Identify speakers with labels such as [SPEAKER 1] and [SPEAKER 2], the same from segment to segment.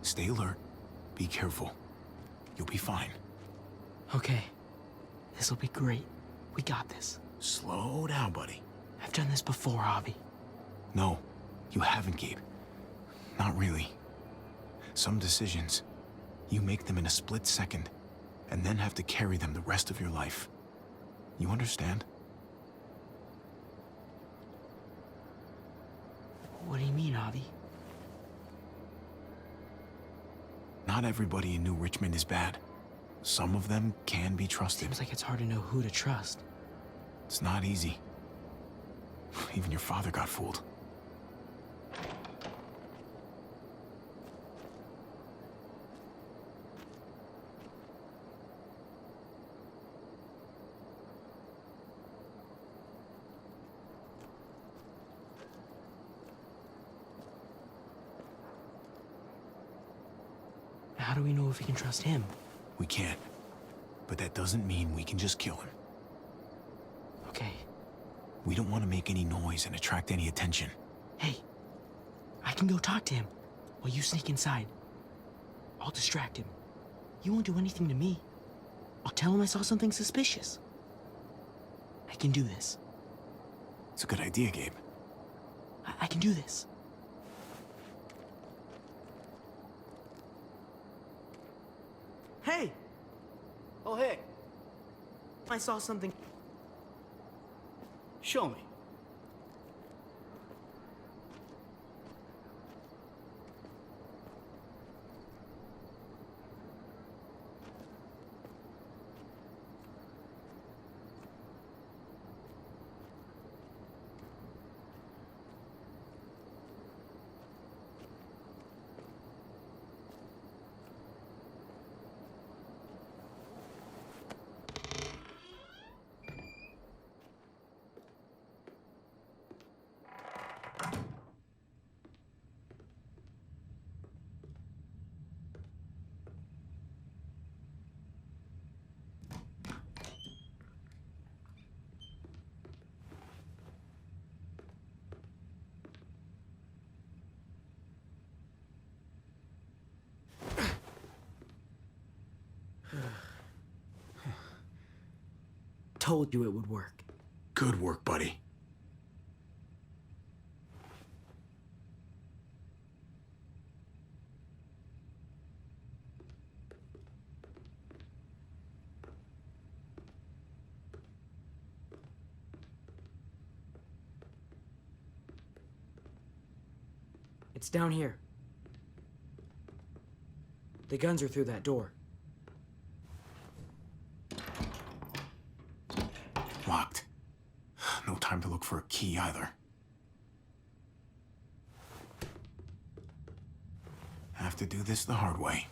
[SPEAKER 1] Stay alert. Be careful. You'll be fine.
[SPEAKER 2] Okay. This'll be great. We got this.
[SPEAKER 1] Slow down, buddy.
[SPEAKER 2] I've done this before, Javi.
[SPEAKER 1] No, you haven't, Gabe. Not really. Some decisions, you make them in a split second, and then have to carry them the rest of your life. You understand?
[SPEAKER 2] What do you mean, Javi?
[SPEAKER 1] Not everybody in New Richmond is bad. Some of them can be trusted.
[SPEAKER 2] Seems like it's hard to know who to trust.
[SPEAKER 1] It's not easy. Even your father got fooled.
[SPEAKER 2] How do we know if we can trust him?
[SPEAKER 1] We can't. But that doesn't mean we can just kill him.
[SPEAKER 2] Okay.
[SPEAKER 1] We don't want to make any noise and attract any attention.
[SPEAKER 2] Hey, I can go talk to him while you sneak inside. I'll distract him. You won't do anything to me. I'll tell him I saw something suspicious. I can do this.
[SPEAKER 1] It's a good idea, Gabe.
[SPEAKER 2] I can do this. Hey!
[SPEAKER 3] Oh, hey,
[SPEAKER 2] I saw something.
[SPEAKER 3] show me.
[SPEAKER 2] Told you it would work.
[SPEAKER 1] Good work, buddy.
[SPEAKER 2] It's down here. The guns are through that door.
[SPEAKER 1] Locked. No time to look for a key either. Have to do this the hard way.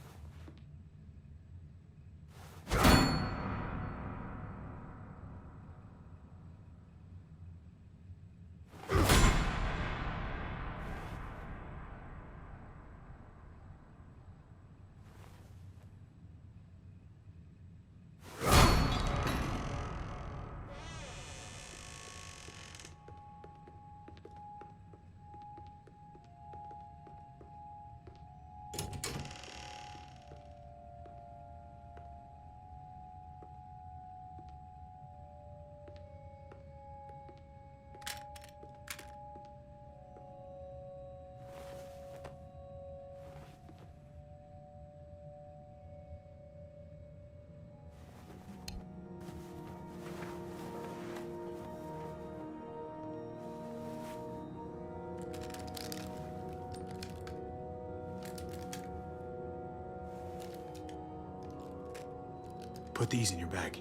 [SPEAKER 1] Put these in your bag.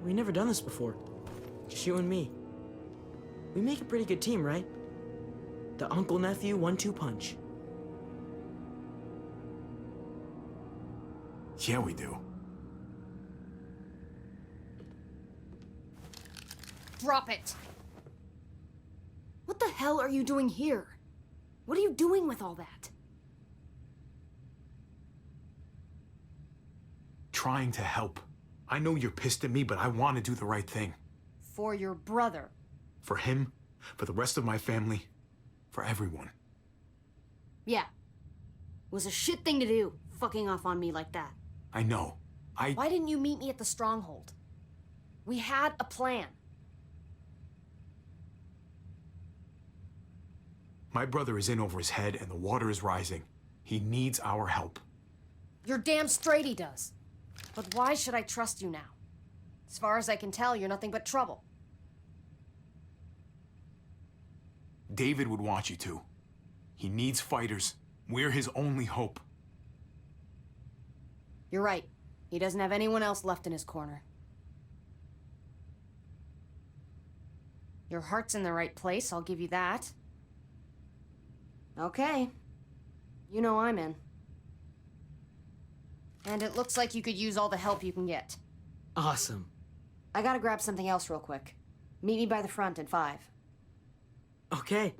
[SPEAKER 2] We've never done this before. Just you and me. We make a pretty good team, right? The uncle-nephew 1-2 punch.
[SPEAKER 1] Yeah, we do.
[SPEAKER 4] Drop it! What the hell are you doing here? What are you doing with all that?
[SPEAKER 1] Trying to help. I know you're pissed at me, but I want to do the right thing.
[SPEAKER 4] For your brother.
[SPEAKER 1] For him, for the rest of my family, for everyone.
[SPEAKER 4] Yeah. It was a shit thing to do, fucking off on me like that.
[SPEAKER 1] I know.
[SPEAKER 4] Why didn't you meet me at the stronghold? We had a plan.
[SPEAKER 1] My brother is in over his head and the water is rising. He needs our help.
[SPEAKER 4] You're damn straight he does. But why should I trust you now? As far as I can tell, you're nothing but trouble.
[SPEAKER 1] David would want you to. He needs fighters. We're his only hope.
[SPEAKER 4] You're right. He doesn't have anyone else left in his corner. Your heart's in the right place, I'll give you that. Okay. You know I'm in. And it looks like you could use all the help you can get.
[SPEAKER 2] Awesome.
[SPEAKER 4] I gotta grab something else real quick. Meet me by the front at 5.
[SPEAKER 2] Okay.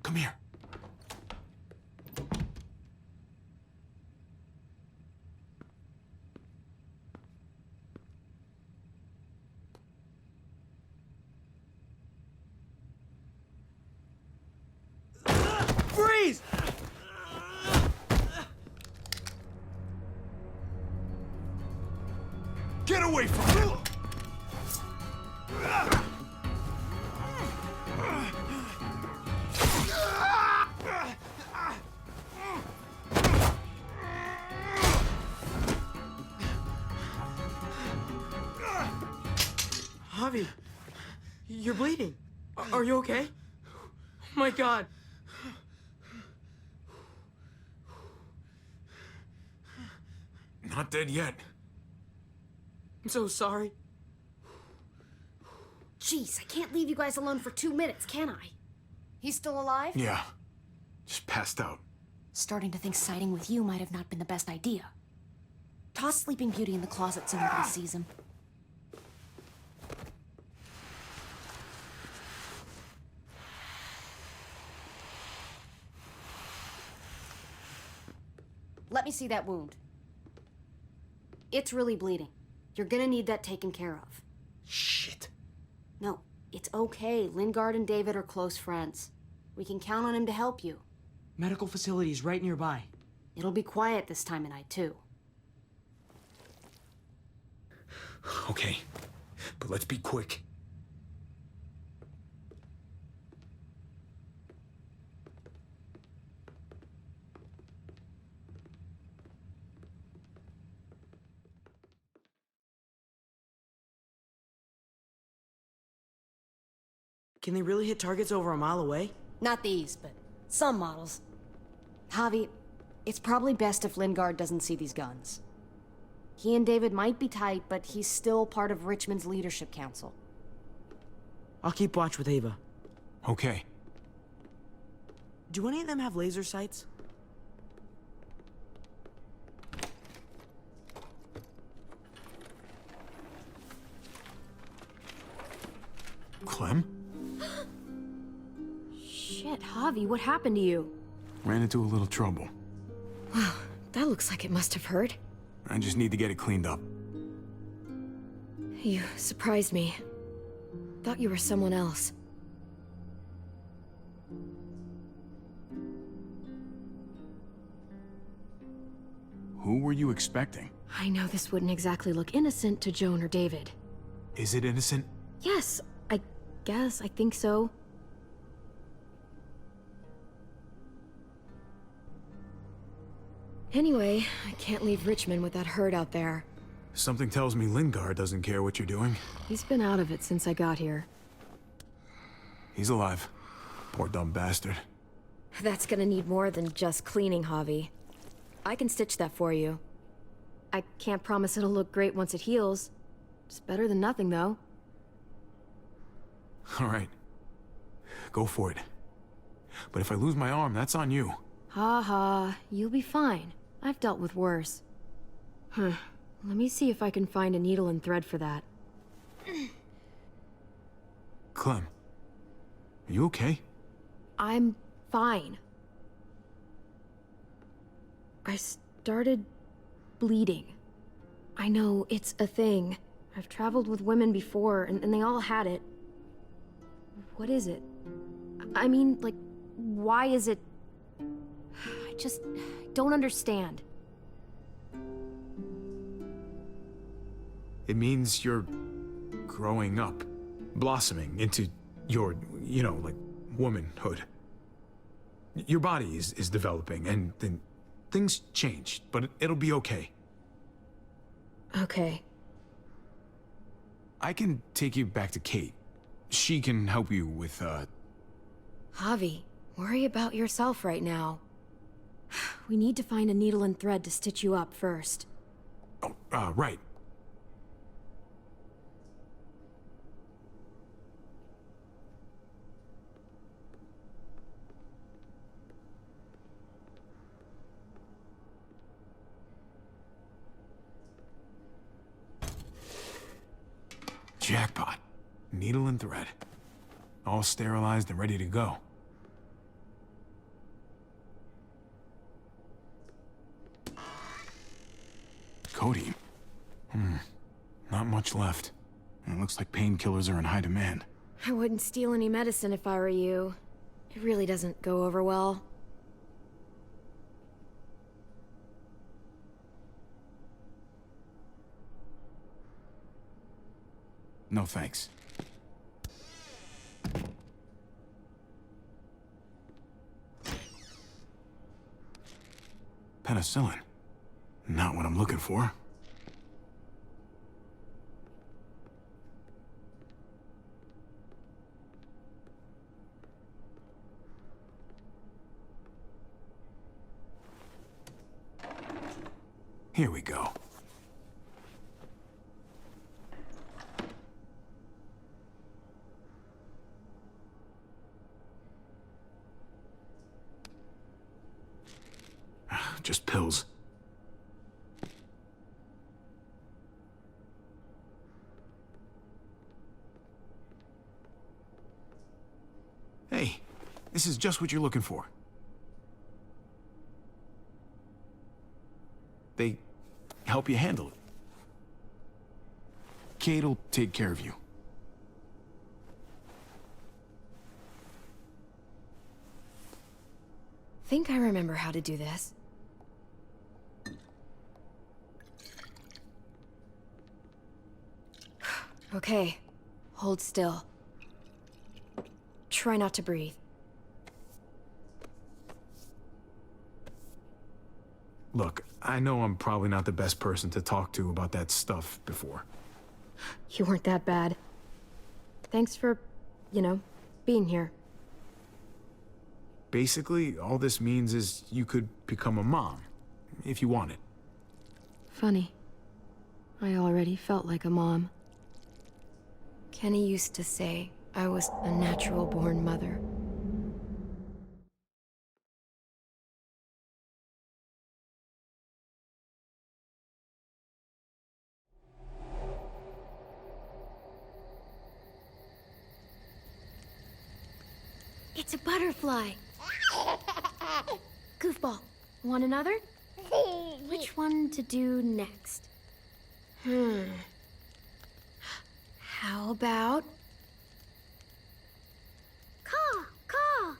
[SPEAKER 1] Come here.
[SPEAKER 2] Freeze!
[SPEAKER 1] Get away from him!
[SPEAKER 2] Javi, you're bleeding. Are you okay? Oh my God.
[SPEAKER 1] Not dead yet.
[SPEAKER 2] I'm so sorry.
[SPEAKER 4] Jeez, I can't leave you guys alone for 2 minutes, can I? He's still alive?
[SPEAKER 1] Yeah. Just passed out.
[SPEAKER 4] Starting to think siding with you might have not been the best idea. Toss Sleeping Beauty in the closet so nobody sees him. Let me see that wound. It's really bleeding. You're gonna need that taken care of.
[SPEAKER 2] Shit.
[SPEAKER 4] No, it's okay. Lingard and David are close friends. We can count on him to help you.
[SPEAKER 2] Medical facility is right nearby.
[SPEAKER 4] It'll be quiet this time of night, too.
[SPEAKER 1] Okay, but let's be quick.
[SPEAKER 2] Can they really hit targets over a mile away?
[SPEAKER 4] Not these, but some models. Javi, it's probably best if Lingard doesn't see these guns. He and David might be tight, but he's still part of Richmond's leadership council.
[SPEAKER 2] I'll keep watch with Ava.
[SPEAKER 1] Okay.
[SPEAKER 2] Do any of them have laser sights?
[SPEAKER 1] Clem?
[SPEAKER 4] Shit, Javi, what happened to you?
[SPEAKER 1] Ran into a little trouble.
[SPEAKER 4] Wow, that looks like it must have hurt.
[SPEAKER 1] I just need to get it cleaned up.
[SPEAKER 4] You surprised me. Thought you were someone else.
[SPEAKER 1] Who were you expecting?
[SPEAKER 4] I know this wouldn't exactly look innocent to Joan or David.
[SPEAKER 1] Is it innocent?
[SPEAKER 4] Yes, I guess. I think so. Anyway, I can't leave Richmond with that herd out there.
[SPEAKER 1] Something tells me Lingard doesn't care what you're doing.
[SPEAKER 4] He's been out of it since I got here.
[SPEAKER 1] He's alive. Poor dumb bastard.
[SPEAKER 4] That's gonna need more than just cleaning, Javi. I can stitch that for you. I can't promise it'll look great once it heals. It's better than nothing, though.
[SPEAKER 1] All right. Go for it. But if I lose my arm, that's on you.
[SPEAKER 3] Ha ha, you'll be fine. I've dealt with worse. Let me see if I can find a needle and thread for that.
[SPEAKER 1] Clem, are you okay?
[SPEAKER 3] I'm fine. I started bleeding. I know, it's a thing. I've traveled with women before, and they all had it. What is it? I mean, like, why is it... I just don't understand.
[SPEAKER 1] It means you're growing up, blossoming into your, like, womanhood. Your body is developing, and then things change, but it'll be okay.
[SPEAKER 3] Okay.
[SPEAKER 1] I can take you back to Kate. She can help you with,
[SPEAKER 3] Javi, worry about yourself right now. We need to find a needle and thread to stitch you up first.
[SPEAKER 1] Oh, right. Jackpot. Needle and thread. All sterilized and ready to go. Codeine? Not much left. It looks like painkillers are in high demand.
[SPEAKER 3] I wouldn't steal any medicine if I were you. It really doesn't go over well.
[SPEAKER 1] No thanks. Penicillin. Not what I'm looking for. Here we go. Just pills. Hey, this is just what you're looking for. They help you handle it. Kate'll take care of you.
[SPEAKER 3] Think I remember how to do this. Okay, hold still. Try not to breathe.
[SPEAKER 1] Look, I know I'm probably not the best person to talk to about that stuff before.
[SPEAKER 3] You weren't that bad. Thanks for, being here.
[SPEAKER 1] Basically, all this means is you could become a mom, if you wanted.
[SPEAKER 3] Funny. I already felt like a mom. Kenny used to say I was a natural-born mother. It's a butterfly. Goofball, want another? Which one to do next? How about... Caw, caw.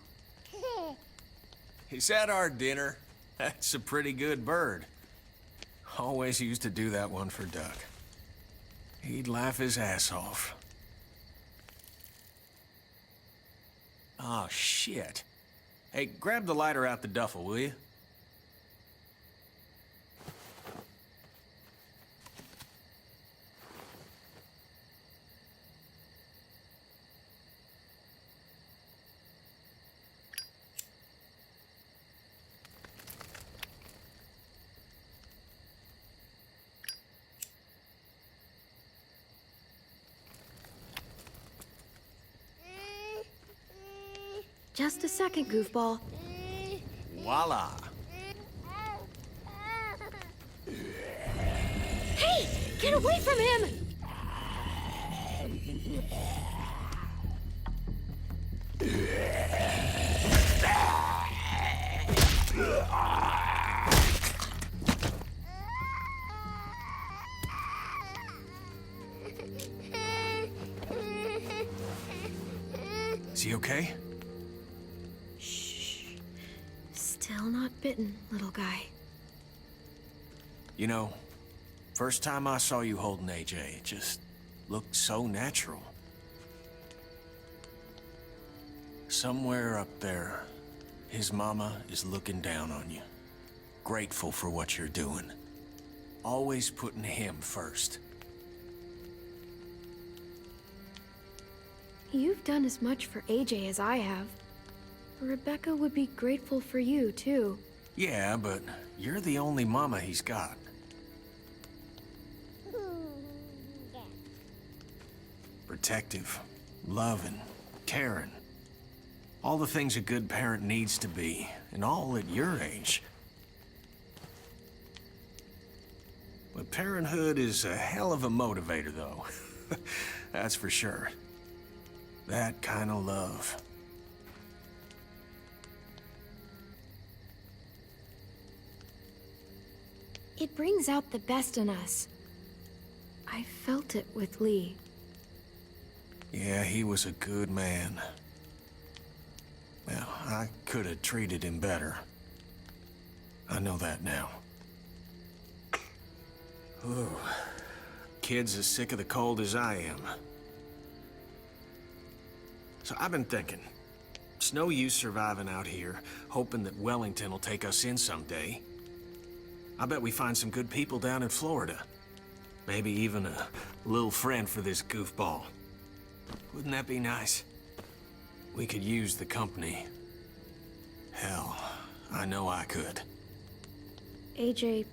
[SPEAKER 5] Is that our dinner? That's a pretty good bird. Always used to do that one for Duck. He'd laugh his ass off. Oh, shit. Hey, grab the lighter out the duffel, will you?
[SPEAKER 3] Just a second, Goofball.
[SPEAKER 5] Voila.
[SPEAKER 3] Hey! Get away from him!
[SPEAKER 5] Is he okay?
[SPEAKER 3] Shh. Still not bitten, little guy.
[SPEAKER 5] You know, first time I saw you holding AJ, it just looked so natural. Somewhere up there, his mama is looking down on you. Grateful for what you're doing. Always putting him first.
[SPEAKER 3] You've done as much for AJ as I have. Rebecca would be grateful for you, too.
[SPEAKER 5] Yeah, but you're the only mama he's got. Protective, loving, caring. All the things a good parent needs to be, and all at your age. But parenthood is a hell of a motivator, though. That's for sure. That kind of love.
[SPEAKER 3] It brings out the best in us. I felt it with Lee.
[SPEAKER 5] Yeah, he was a good man. Well, I could have treated him better. I know that now. Ooh. Kid's as sick of the cold as I am. So I've been thinking, it's no use surviving out here, hoping that Wellington will take us in someday. I bet we find some good people down in Florida. Maybe even a little friend for this goofball. Wouldn't that be nice? We could use the company. Hell, I know I could.
[SPEAKER 3] AJ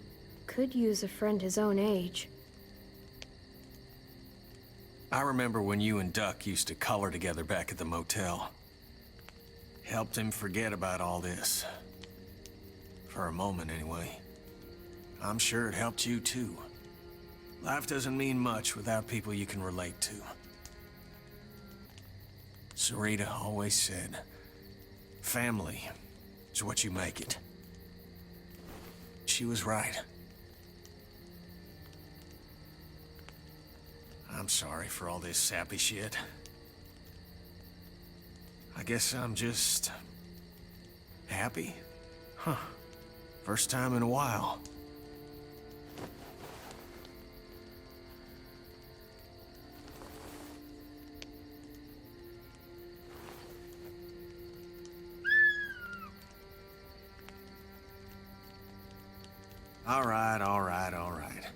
[SPEAKER 3] could use a friend his own age.
[SPEAKER 5] I remember when you and Duck used to color together back at the motel. Helped him forget about all this. For a moment, anyway. I'm sure it helped you, too. Life doesn't mean much without people you can relate to. Sarita always said, family is what you make it. She was right. I'm sorry for all this sappy shit. I guess I'm just... happy? Huh. First time in a while. All right, all right, all right.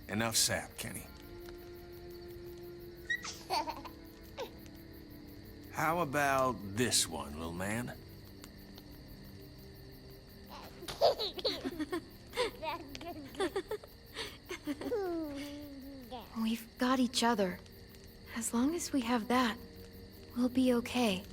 [SPEAKER 5] Enough sap, Kenny. How about this one, little man?
[SPEAKER 3] We've got each other. As long as we have that, we'll be okay.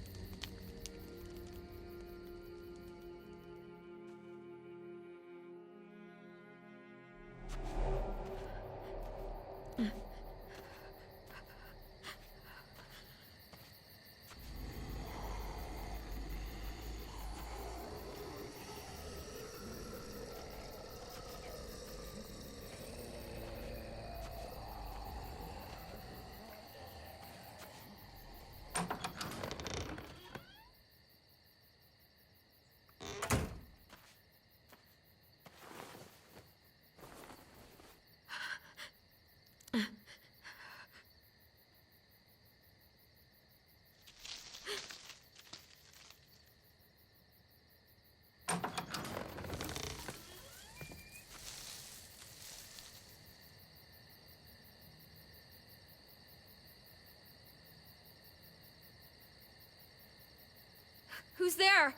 [SPEAKER 3] Who's there?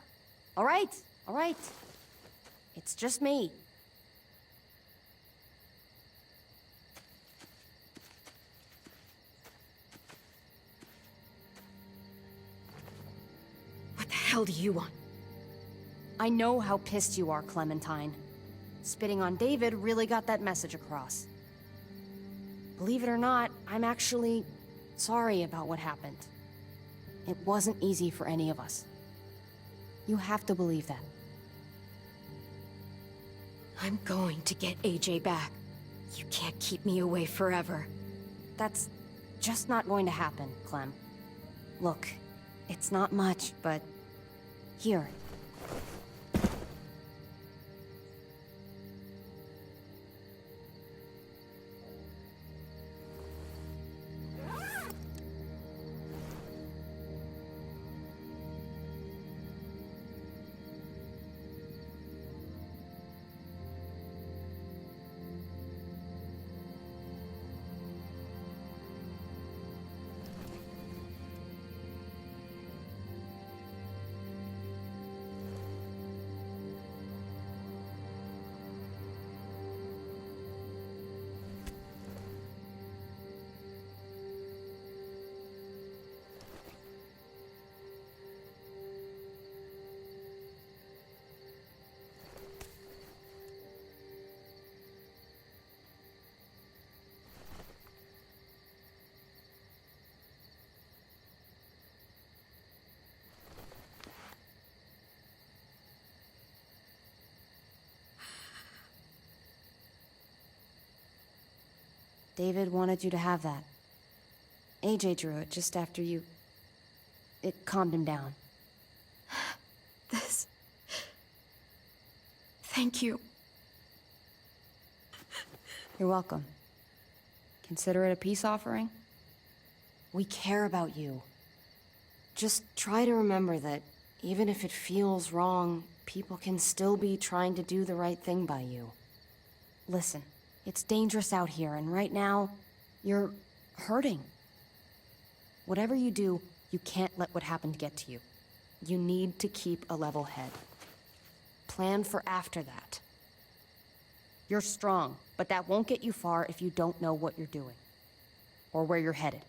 [SPEAKER 4] All right, all right. It's just me.
[SPEAKER 3] What the hell do you want?
[SPEAKER 4] I know how pissed you are, Clementine. Spitting on David really got that message across. Believe it or not, I'm actually sorry about what happened. It wasn't easy for any of us. You have to believe that.
[SPEAKER 3] I'm going to get AJ back. You can't keep me away forever.
[SPEAKER 4] That's just not going to happen, Clem. Look, it's not much, but... Here. David wanted you to have that. AJ drew it just after you... It calmed him down.
[SPEAKER 3] This... Thank you.
[SPEAKER 4] You're welcome. Consider it a peace offering? We care about you. Just try to remember that even if it feels wrong, people can still be trying to do the right thing by you. Listen, it's dangerous out here, and right now, you're hurting. Whatever you do, you can't let what happened get to you. You need to keep a level head. Plan for after that. You're strong, but that won't get you far if you don't know what you're doing. Or where you're headed.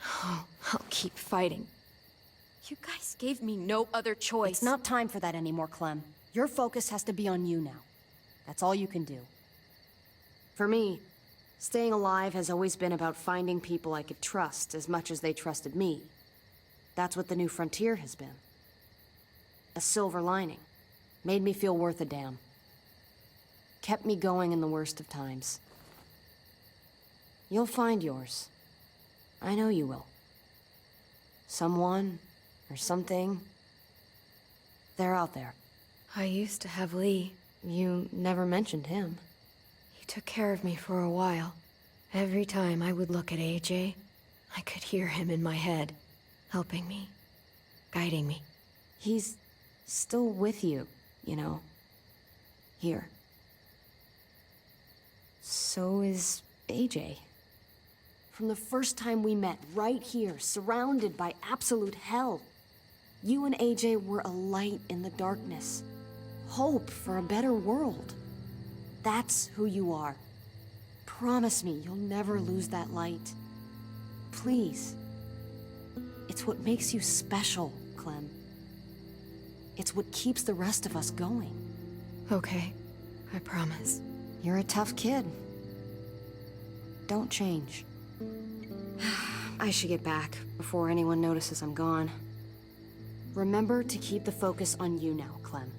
[SPEAKER 3] Oh, I'll keep fighting. You guys gave me no other choice.
[SPEAKER 4] It's not time for that anymore, Clem. Your focus has to be on you now. That's all you can do. For me, staying alive has always been about finding people I could trust as much as they trusted me. That's what the new frontier has been. A silver lining. Made me feel worth a damn. Kept me going in the worst of times. You'll find yours. I know you will. Someone, or something. They're out there.
[SPEAKER 3] I used to have Lee.
[SPEAKER 4] You never mentioned him.
[SPEAKER 3] He took care of me for a while. Every time I would look at AJ, I could hear him in my head, helping me, guiding me.
[SPEAKER 4] He's still with you, you know. Here. So is AJ. From the first time we met, right here, surrounded by absolute hell, you and AJ were a light in the darkness. Hope for a better world. That's who you are. Promise me you'll never lose that light. Please. It's what makes you special, Clem. It's what keeps the rest of us going.
[SPEAKER 3] Okay, I promise.
[SPEAKER 4] You're a tough kid. Don't change. I should get back before anyone notices I'm gone. Remember to keep the focus on you now, Clem.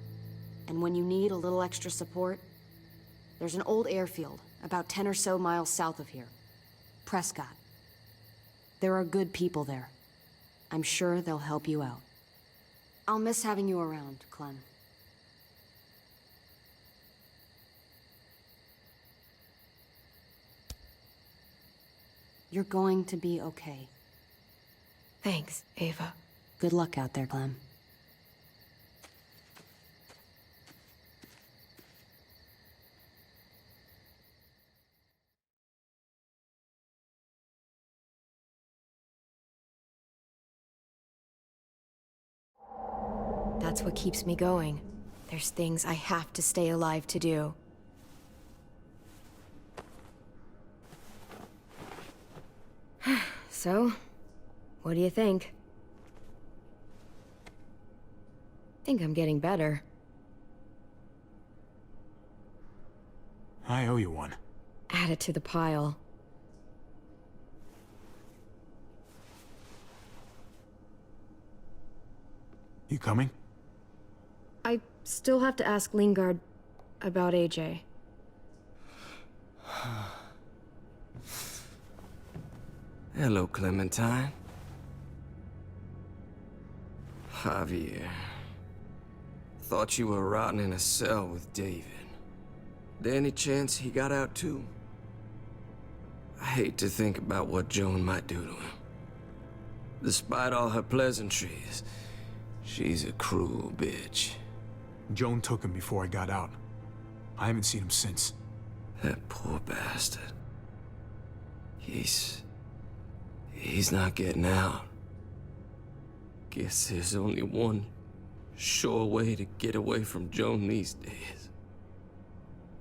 [SPEAKER 4] And when you need a little extra support, there's an old airfield about 10 or so miles south of here. Prescott. There are good people there. I'm sure they'll help you out. I'll miss having you around, Clem. You're going to be okay.
[SPEAKER 3] Thanks, Ava.
[SPEAKER 4] Good luck out there, Clem.
[SPEAKER 3] That's what keeps me going. There's things I have to stay alive to do. So, what do you think? Think I'm getting better.
[SPEAKER 1] I owe you one.
[SPEAKER 3] Add it to the pile.
[SPEAKER 1] You coming?
[SPEAKER 3] I still have to ask Lingard about AJ.
[SPEAKER 6] Hello, Clementine. Javier. Thought you were rotting in a cell with David. There any chance he got out too? I hate to think about what Joan might do to him. Despite all her pleasantries, she's a cruel bitch.
[SPEAKER 1] Joan took him before I got out. I haven't seen him since.
[SPEAKER 6] That poor bastard. He's not getting out. Guess there's only one sure way to get away from Joan these days.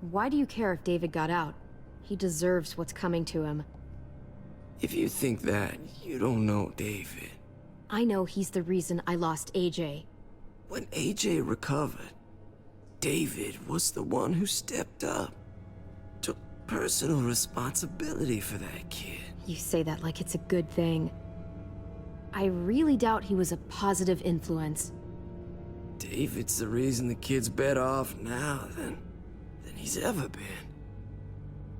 [SPEAKER 3] Why do you care if David got out? He deserves what's coming to him.
[SPEAKER 6] If you think that, you don't know David.
[SPEAKER 3] I know he's the reason I lost AJ.
[SPEAKER 6] When AJ recovered, David was the one who stepped up. Took personal responsibility for that kid.
[SPEAKER 3] You say that like it's a good thing. I really doubt he was a positive influence.
[SPEAKER 6] David's the reason the kid's better off now than he's ever been.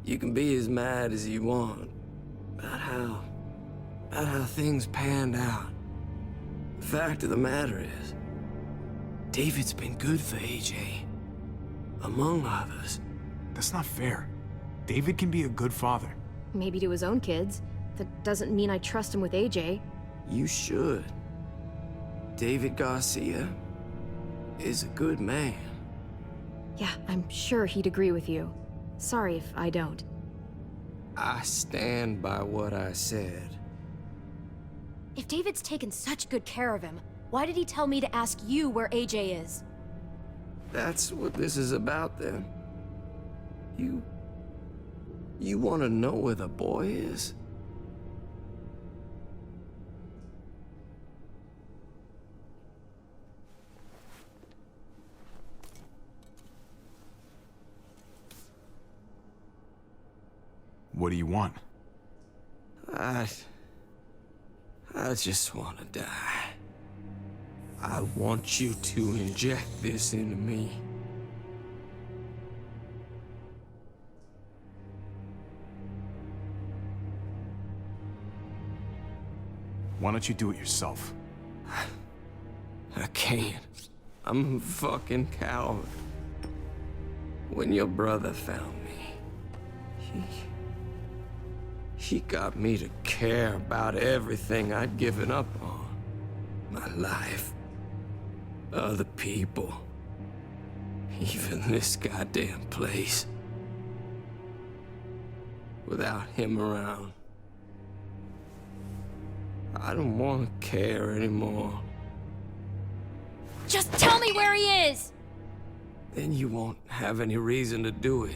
[SPEAKER 6] You can be as mad as you want about how things panned out. The fact of the matter is, David's been good for AJ, among others.
[SPEAKER 1] That's not fair. David can be a good father.
[SPEAKER 3] Maybe to his own kids. That doesn't mean I trust him with AJ.
[SPEAKER 6] You should. David Garcia is a good man.
[SPEAKER 3] Yeah, I'm sure he'd agree with you. Sorry if I don't.
[SPEAKER 6] I stand by what I said.
[SPEAKER 4] If David's taken such good care of him, why did he tell me to ask you where AJ is?
[SPEAKER 6] That's what this is about, then. You want to know where the boy is?
[SPEAKER 1] What do you want?
[SPEAKER 6] I just want to die. I want you to inject this into me.
[SPEAKER 1] Why don't you do it yourself?
[SPEAKER 6] I can't. I'm a fucking coward. When your brother found me, he got me to care about everything I'd given up on. My life, other people, even this goddamn place. Without him around, I don't want to care anymore.
[SPEAKER 4] Just tell me where he is!
[SPEAKER 6] Then you won't have any reason to do it.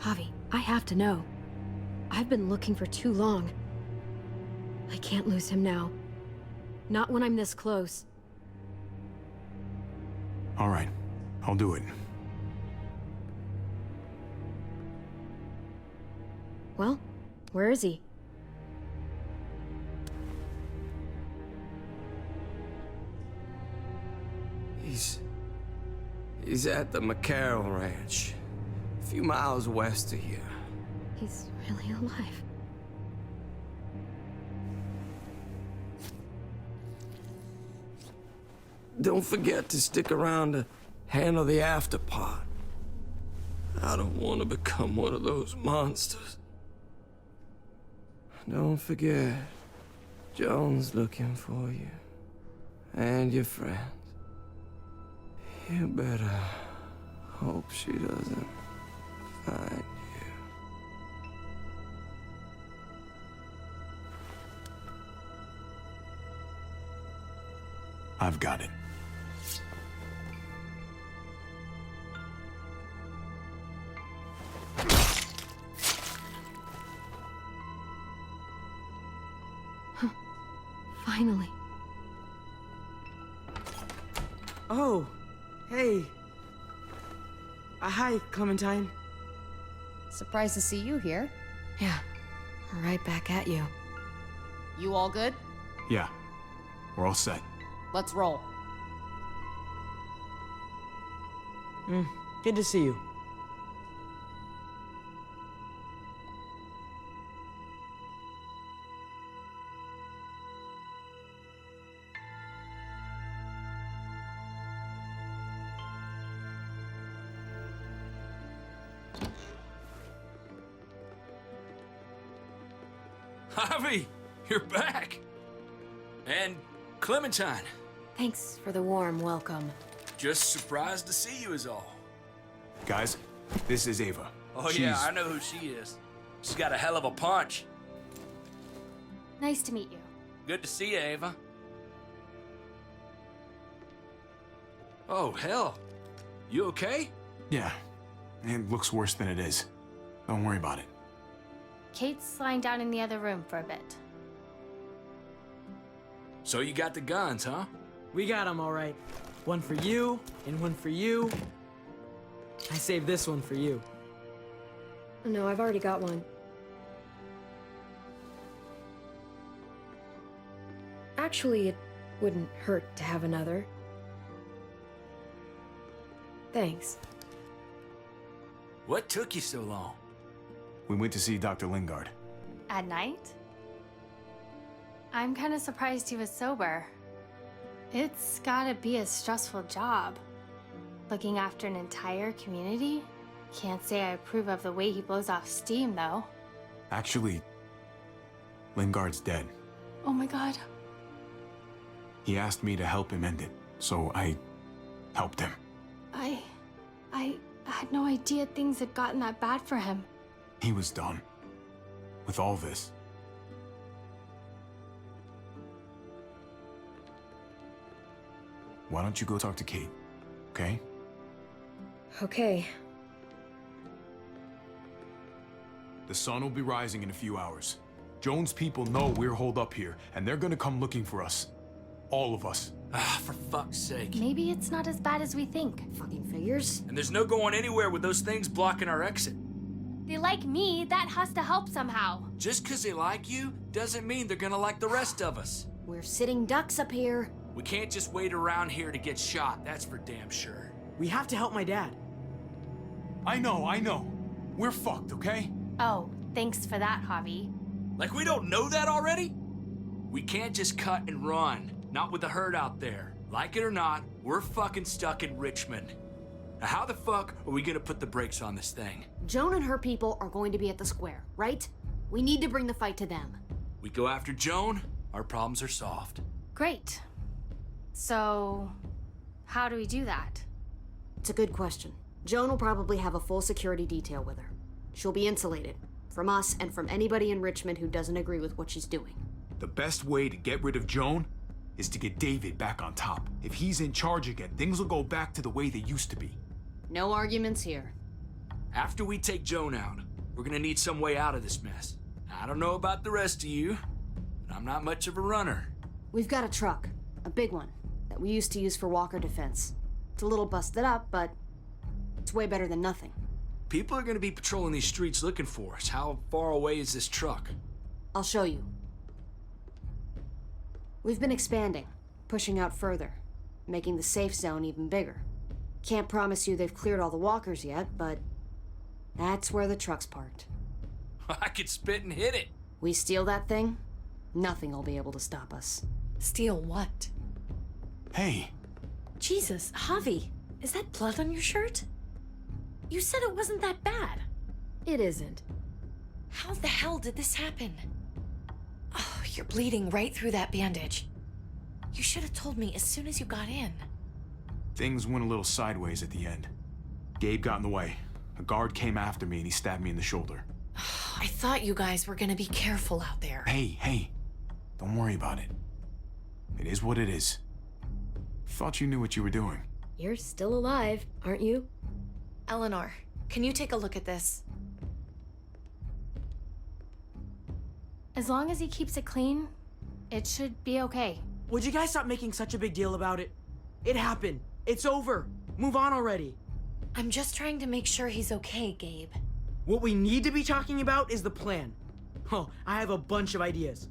[SPEAKER 3] Javi, I have to know. I've been looking for too long. I can't lose him now. Not when I'm this close.
[SPEAKER 1] All right, I'll do it.
[SPEAKER 3] Well, where is he?
[SPEAKER 6] He's at the McCarroll Ranch, a few miles west of here.
[SPEAKER 3] He's really alive.
[SPEAKER 6] Don't forget to stick around to handle the after part. I don't want to become one of those monsters. Don't forget, Joan's looking for you. And your friends. You better hope she doesn't find you.
[SPEAKER 1] I've got it.
[SPEAKER 3] Finally.
[SPEAKER 2] Oh, hey. Hi, Clementine.
[SPEAKER 4] Surprised to see you here.
[SPEAKER 3] Yeah, right back at you.
[SPEAKER 4] You all good?
[SPEAKER 1] Yeah, we're all set.
[SPEAKER 4] Let's roll.
[SPEAKER 2] Good to see you.
[SPEAKER 7] Javi, you're back. And Clementine,
[SPEAKER 3] Thanks for the warm welcome.
[SPEAKER 7] just surprised to see you is all.
[SPEAKER 1] Guys, this is Ava.
[SPEAKER 7] Oh
[SPEAKER 1] She's...
[SPEAKER 7] yeah, I know who she is. She's got a hell of a punch.
[SPEAKER 8] Nice to meet you.
[SPEAKER 7] Good to see you, Ava. Oh, hell. You okay?
[SPEAKER 1] Yeah, it looks worse than it is. Don't worry about it.
[SPEAKER 8] Kate's lying down in the other room for a bit.
[SPEAKER 7] So you got the guns, huh?
[SPEAKER 2] We got them all right. One for you, and one for you. I saved this one for you.
[SPEAKER 3] No, I've already got one. Actually, it wouldn't hurt to have another. Thanks.
[SPEAKER 7] What took you so long?
[SPEAKER 1] We went to see Dr. Lingard.
[SPEAKER 8] At night? I'm kind of surprised he was sober. It's gotta be a stressful job. Looking after an entire community? Can't say I approve of the way he blows off steam, though.
[SPEAKER 1] Actually, Lingard's dead.
[SPEAKER 8] Oh my god.
[SPEAKER 1] He asked me to help him end it, so I helped him.
[SPEAKER 8] I had no idea things had gotten that bad for him.
[SPEAKER 1] He was done with all this. Why don't you go talk to Kate, okay?
[SPEAKER 3] Okay.
[SPEAKER 1] The sun will be rising in a few hours. Joan's people know we're holed up here, and they're gonna come looking for us. All of us.
[SPEAKER 7] Ah, for fuck's sake.
[SPEAKER 8] Maybe it's not as bad as we think.
[SPEAKER 4] Fucking figures.
[SPEAKER 7] And there's no going anywhere with those things blocking our exit.
[SPEAKER 8] They like me, that has to help somehow.
[SPEAKER 7] Just 'cause they like you doesn't mean they're gonna like the rest of us.
[SPEAKER 4] We're sitting ducks up here.
[SPEAKER 7] We can't just wait around here to get shot, that's for damn sure.
[SPEAKER 2] We have to help my dad.
[SPEAKER 1] I know. We're fucked, okay?
[SPEAKER 8] Oh, thanks for that, Javi.
[SPEAKER 7] Like we don't know that already? We can't just cut and run, not with the herd out there. Like it or not, we're fucking stuck in Richmond. Now how the fuck are we gonna put the brakes on this thing?
[SPEAKER 4] Joan and her people are going to be at the square, right? We need to bring the fight to them.
[SPEAKER 7] We go after Joan, our problems are solved.
[SPEAKER 8] Great. So, how do we do that?
[SPEAKER 4] It's a good question. Joan will probably have a full security detail with her. She'll be insulated. From us and from anybody in Richmond who doesn't agree with what she's doing.
[SPEAKER 1] The best way to get rid of Joan is to get David back on top. If he's in charge again, things will go back to the way they used to be.
[SPEAKER 4] No arguments here.
[SPEAKER 7] After we take Joan out, we're gonna need some way out of this mess. I don't know about the rest of you, but I'm not much of a runner.
[SPEAKER 4] We've got a truck. A big one. That we used to use for walker defense. It's a little busted up, but it's way better than nothing.
[SPEAKER 7] People are gonna be patrolling these streets looking for us. How far away is this truck?
[SPEAKER 4] I'll show you. We've been expanding, pushing out further, making the safe zone even bigger. Can't promise you they've cleared all the walkers yet, but that's where the truck's parked.
[SPEAKER 7] I could spit and hit it.
[SPEAKER 4] We steal that thing, nothing will be able to stop us.
[SPEAKER 9] Steal what?
[SPEAKER 1] Hey,
[SPEAKER 9] Jesus, Javi, is that blood on your shirt? You said it wasn't that bad.
[SPEAKER 3] It isn't.
[SPEAKER 9] How the hell did this happen? Oh, you're bleeding right through that bandage. You should have told me as soon as you got in.
[SPEAKER 1] things went a little sideways at the end. Gabe got in the way. A guard came after me and he stabbed me in the shoulder.
[SPEAKER 9] I thought you guys were gonna be careful out there.
[SPEAKER 1] Hey, don't worry about it. It is what it is. Thought you knew what you were doing.
[SPEAKER 3] You're still alive, aren't you?
[SPEAKER 9] Eleanor, can you take a look at this?
[SPEAKER 8] As long as he keeps it clean, It should be okay.
[SPEAKER 2] Would you guys stop making such a big deal about it? It happened. It's over. Move on already.
[SPEAKER 9] I'm just trying to make sure he's okay, Gabe.
[SPEAKER 2] What we need to be talking about is the plan. Oh, I have a bunch of ideas.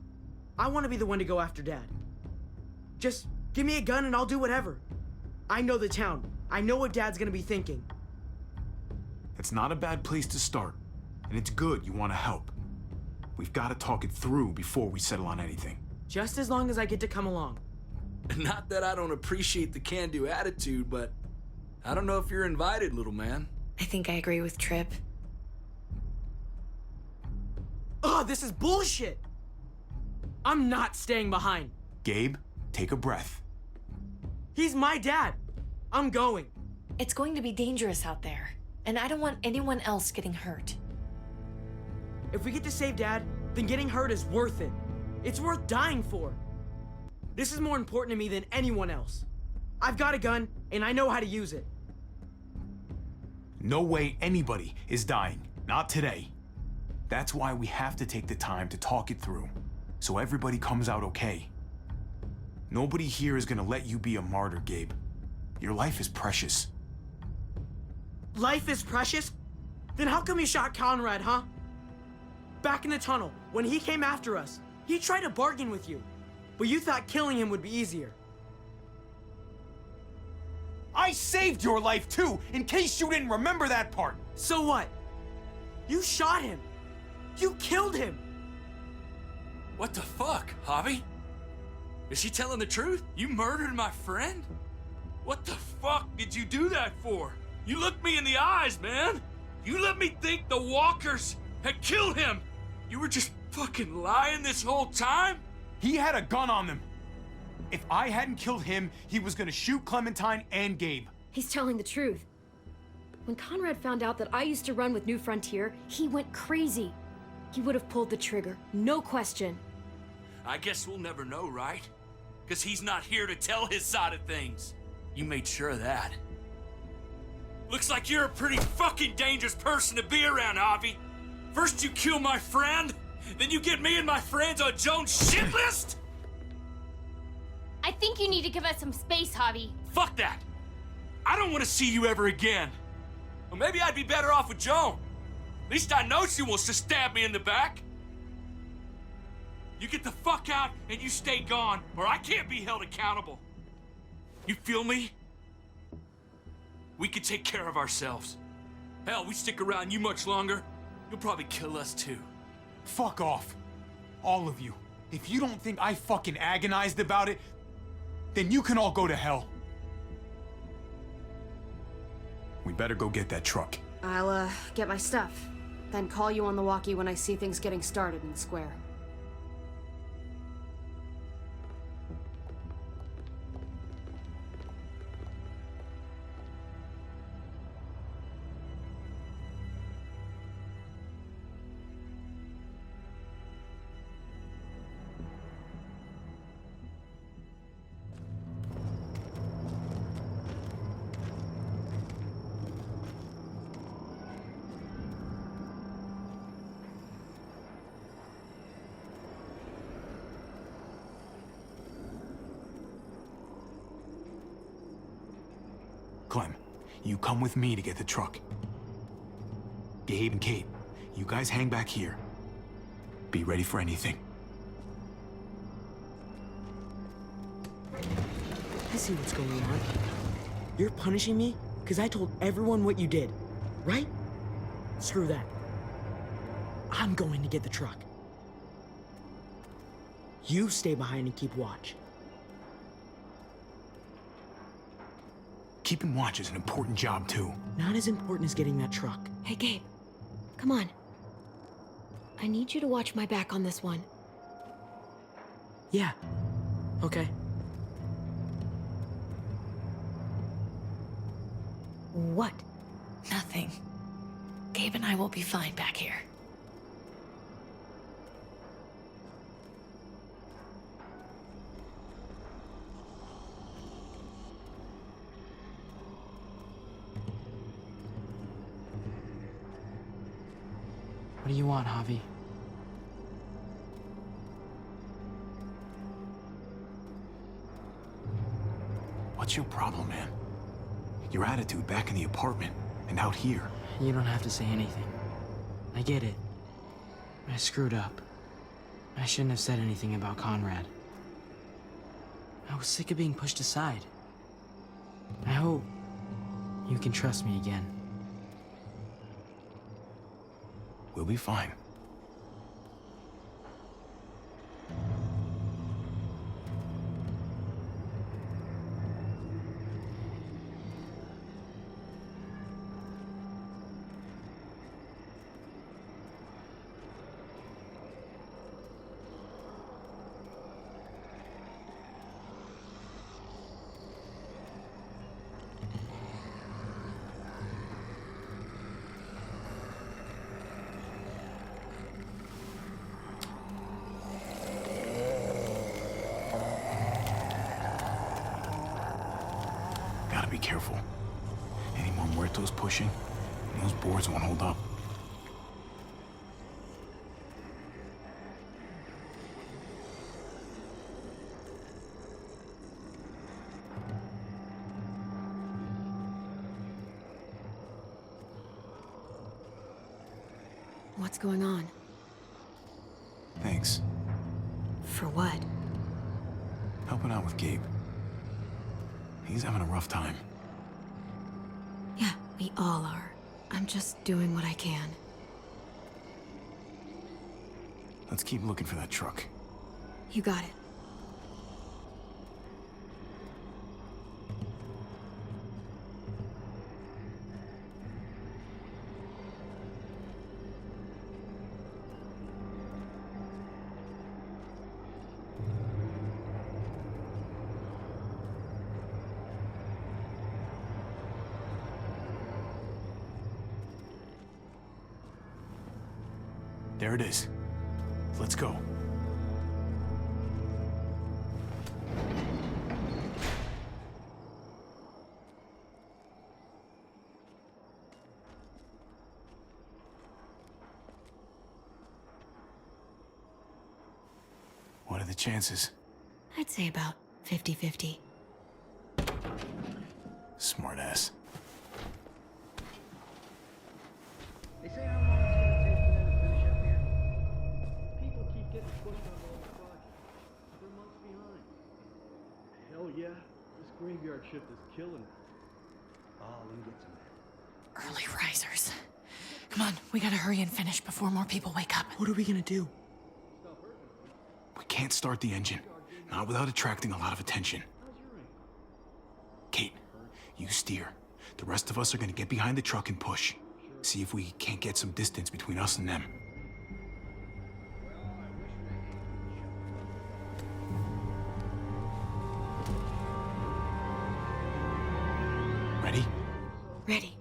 [SPEAKER 2] I want to be the one to go after Dad. Just give me a gun and I'll do whatever. I know the town. I know what Dad's gonna be thinking.
[SPEAKER 1] It's not a bad place to start, and it's good you want to help. We've got to talk it through before we settle on anything.
[SPEAKER 2] Just as long as I get to come along.
[SPEAKER 7] Not that I don't appreciate the can-do attitude, but I don't know if you're invited, little man.
[SPEAKER 9] I think I agree with Tripp.
[SPEAKER 2] Ugh, this is bullshit! I'm not staying behind.
[SPEAKER 1] Gabe, take a breath.
[SPEAKER 2] He's my dad. I'm going.
[SPEAKER 9] It's going to be dangerous out there, and I don't want anyone else getting hurt.
[SPEAKER 2] If we get to save Dad, then getting hurt is worth it. It's worth dying for. This is more important to me than anyone else. I've got a gun, and I know how to use it.
[SPEAKER 1] No way anybody is dying. Not today. That's why we have to take the time to talk it through, so everybody comes out okay. Nobody here is gonna let you be a martyr, Gabe. Your life is precious.
[SPEAKER 2] Life is precious? Then how come you shot Conrad, huh? Back in the tunnel, when he came after us, he tried to bargain with you, but you thought killing him would be easier.
[SPEAKER 1] I saved your life too, in case you didn't remember that part.
[SPEAKER 2] So what? You shot him. You killed him.
[SPEAKER 7] What the fuck, Javi? Is she telling the truth? You murdered my friend? What the fuck did you do that for? You looked me in the eyes, man. You let me think the walkers had killed him. You were just fucking lying this whole time?
[SPEAKER 1] He had a gun on them. If I hadn't killed him, he was gonna shoot Clementine and Gabe.
[SPEAKER 3] He's telling the truth. When Conrad found out that I used to run with New Frontier, he went crazy. He would have pulled the trigger, no question.
[SPEAKER 7] I guess we'll never know, right? Because he's not here to tell his side of things. You made sure of that. Looks like you're a pretty fucking dangerous person to be around, Javi. First you kill my friend, then you get me and my friends on Jones' shit list?
[SPEAKER 8] I think you need to give us some space, Javi.
[SPEAKER 7] Fuck that! I don't want to see you ever again. Or maybe I'd be better off with Joan. At least I know she wants to stab me in the back. You get the fuck out and you stay gone, or I can't be held accountable. You feel me? We can take care of ourselves. Hell, we stick around you much longer, you'll probably kill us too.
[SPEAKER 1] Fuck off. All of you. If you don't think I fucking agonized about it, then you can all go to hell. We better go get that truck.
[SPEAKER 4] I'll, get my stuff. Then call you on the walkie when I see things getting started in the square.
[SPEAKER 1] Clem, you come with me to get the truck. Gabe and Kate, you guys hang back here. Be ready for anything.
[SPEAKER 2] I see what's going on. You're punishing me because I told everyone what you did, right? Screw that. I'm going to get the truck. You stay behind and keep watch.
[SPEAKER 1] Keeping watch is an important job, too.
[SPEAKER 2] Not as important as getting that truck.
[SPEAKER 3] Hey, Gabe. Come on. I need you to watch my back on this one.
[SPEAKER 2] Yeah. Okay.
[SPEAKER 3] What?
[SPEAKER 9] Nothing. Gabe and I will be fine back here.
[SPEAKER 2] What do you want, Javi?
[SPEAKER 1] What's your problem, man? Your attitude back in the apartment and out here.
[SPEAKER 2] You don't have to say anything. I get it. I screwed up. I shouldn't have said anything about Conrad. I was sick of being pushed aside. I hope you can trust me again.
[SPEAKER 1] We'll be fine. Gotta be careful. Any more muertos pushing, and those boards won't hold up.
[SPEAKER 3] What's going on?
[SPEAKER 1] Thanks.
[SPEAKER 3] For what?
[SPEAKER 1] Helping out with Gabe. He's having a rough time.
[SPEAKER 3] Yeah, we all are. I'm just doing what I can.
[SPEAKER 1] Let's keep looking for that truck.
[SPEAKER 3] You got it.
[SPEAKER 1] There it is. Let's go. What are the chances?
[SPEAKER 3] I'd say about 50-50.
[SPEAKER 1] Smartass.
[SPEAKER 10] They say how long it's gonna take for them to finish up here. People keep getting pushed on all the projects. They're months behind. Hell yeah, this graveyard shift is killing me. Oh, let me get some there.
[SPEAKER 9] Early risers. Come on, we gotta hurry and finish before more people wake up.
[SPEAKER 2] What are we gonna do?
[SPEAKER 1] We can't start the engine. Not without attracting a lot of attention. Kate, you steer. The rest of us are gonna get behind the truck and push. See if we can't get some distance between us and them. Ready?
[SPEAKER 3] Ready.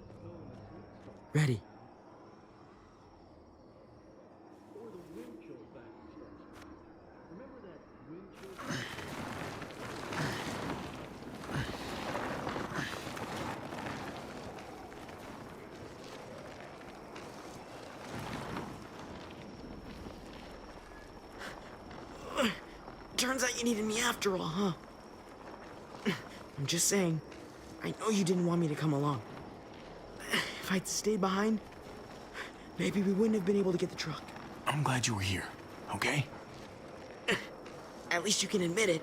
[SPEAKER 2] Ready.
[SPEAKER 10] Or the wind chill factor starts. Remember that wind chill?
[SPEAKER 2] Turns out you needed me after all, huh? I'm just saying, I know you didn't want me to come along. If I'd stayed behind, maybe we wouldn't have been able to get the truck.
[SPEAKER 1] I'm glad you were here, okay?
[SPEAKER 2] At least you can admit it.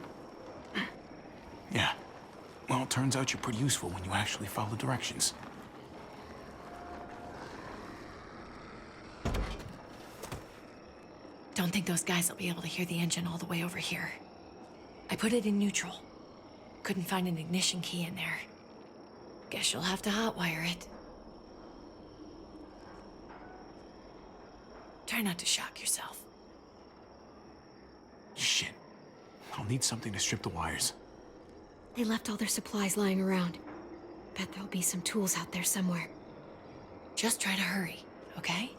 [SPEAKER 1] Yeah. Well, it turns out you're pretty useful when you actually follow directions.
[SPEAKER 9] Don't think those guys will be able to hear the engine all the way over here. I put it in neutral. Couldn't find an ignition key in there. Guess you'll have to hotwire it. Try not to shock yourself.
[SPEAKER 1] Shit. I'll need something to strip the wires.
[SPEAKER 3] They left all their supplies lying around. Bet there'll be some tools out there somewhere.
[SPEAKER 9] Just try to hurry, okay?